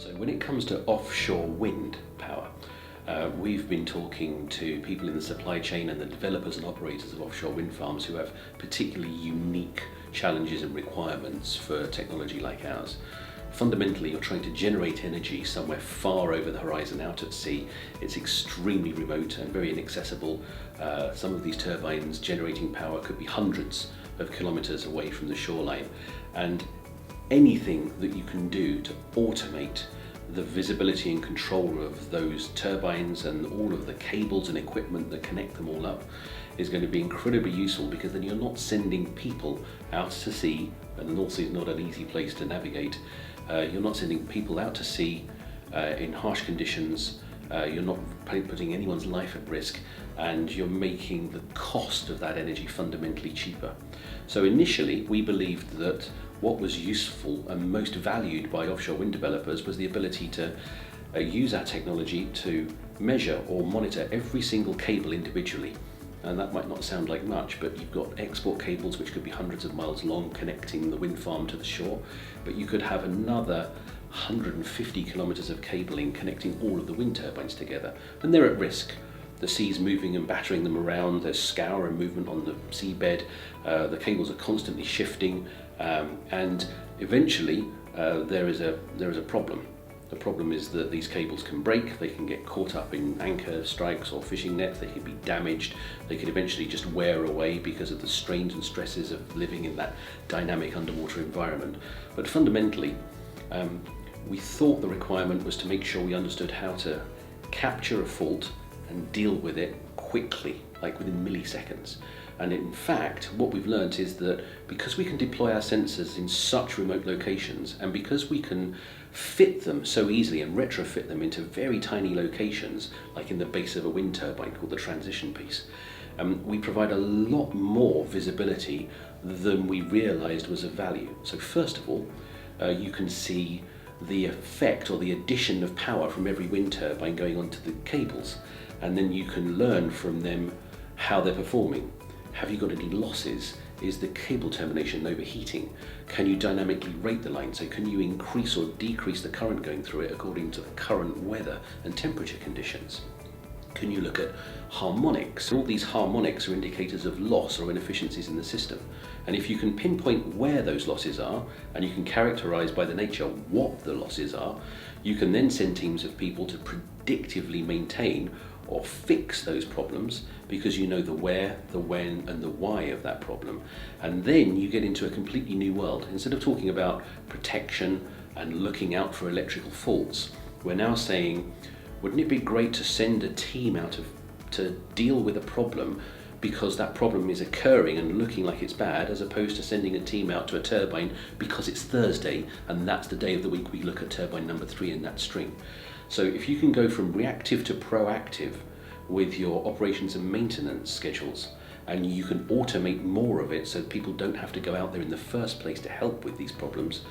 So when it comes to offshore wind power, we've been talking to people in the supply chain and the developers and operators of offshore wind farms who have particularly unique challenges and requirements for technology like ours. Fundamentally, you're trying to generate energy somewhere far over the horizon out at sea. It's extremely remote and very inaccessible. Some of these turbines generating power could be hundreds of kilometers away from the shoreline. And anything that you can do to automate the visibility and control of those turbines and all of the cables and equipment that connect them all up is going to be incredibly useful, because then you're not sending people out to sea, and the North Sea is not an easy place to navigate. You're not sending people out to sea in harsh conditions. You're not putting anyone's life at risk, and you're making the cost of that energy fundamentally cheaper. So initially we believed that what was useful and most valued by offshore wind developers was the ability to use our technology to measure or monitor every single cable individually. And that might not sound like much, but you've got export cables which could be hundreds of miles long connecting the wind farm to the shore, but you could have another 150 kilometers of cabling connecting all of the wind turbines together, and they're at risk. The sea's moving and battering them around, there's scour and movement on the seabed, the cables are constantly shifting, and eventually there is a problem. The problem is that these cables can break, they can get caught up in anchor strikes or fishing nets, they can be damaged, they could eventually just wear away because of the strains and stresses of living in that dynamic underwater environment. But fundamentally, we thought the requirement was to make sure we understood how to capture a fault and deal with it quickly, like within milliseconds. And in fact, what we've learned is that because we can deploy our sensors in such remote locations, and because we can fit them so easily and retrofit them into very tiny locations, like in the base of a wind turbine called the transition piece, we provide a lot more visibility than we realized was of value. So first of all, you can see the effect or the addition of power from every wind turbine going onto the cables, and then you can learn from them how they're performing. Have you got any losses? Is the cable termination overheating? Can you dynamically rate the line? So can you increase or decrease the current going through it according to the current weather and temperature conditions? Can you look at harmonics? All these harmonics are indicators of loss or inefficiencies in the system. And if you can pinpoint where those losses are, and you can characterize by the nature what the losses are, you can then send teams of people to predictively maintain or fix those problems, because you know the where, the when, and the why of that problem. And then you get into a completely new world. Instead of talking about protection and looking out for electrical faults, we're now saying, wouldn't it be great to send a team out to deal with a problem because that problem is occurring and looking like it's bad, as opposed to sending a team out to a turbine because it's Thursday and that's the day of the week we look at turbine number 3 in that string. So if you can go from reactive to proactive with your operations and maintenance schedules, and you can automate more of it so people don't have to go out there in the first place to help with these problems,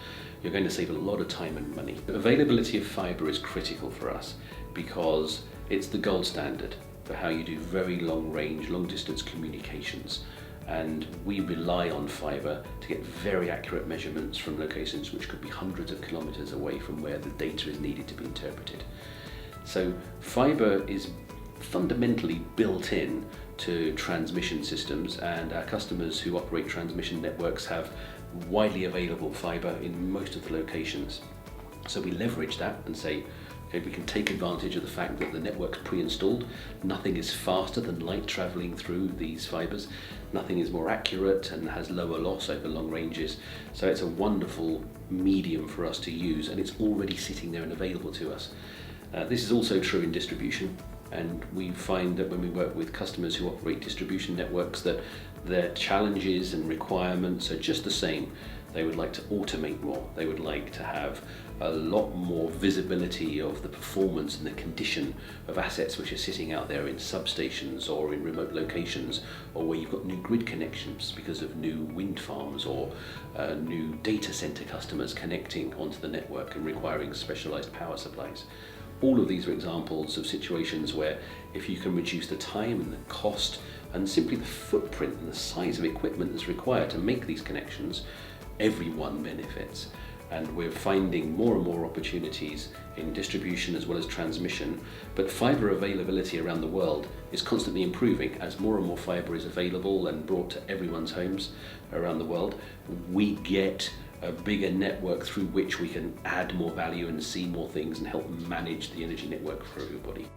you're going to save a lot of time and money. The availability of fibre is critical for us because it's the gold standard for how you do very long range, long distance communications. And we rely on fibre to get very accurate measurements from locations which could be hundreds of kilometres away from where the data is needed to be interpreted. So fibre is fundamentally built in to transmission systems, and our customers who operate transmission networks have widely available fibre in most of the locations. So we leverage that and say, okay, we can take advantage of the fact that the network's pre-installed. Nothing is faster than light travelling through these fibres. Nothing is more accurate and has lower loss over long ranges. So it's a wonderful medium for us to use, and it's already sitting there and available to us. This is also true in distribution, and we find that when we work with customers who operate distribution networks that their challenges and requirements are just the same. They would like to automate more. They would like to have a lot more visibility of the performance and the condition of assets which are sitting out there in substations or in remote locations, or where you've got new grid connections because of new wind farms or new data center customers connecting onto the network and requiring specialized power supplies. All of these are examples of situations where if you can reduce the time and the cost and simply the footprint and the size of equipment that's required to make these connections, everyone benefits. and we're finding more and more opportunities in distribution as well as transmission. But fibre availability around the world is constantly improving as more and more fibre is available and brought to everyone's homes around the world. We get a bigger network through which we can add more value and see more things and help manage the energy network for everybody.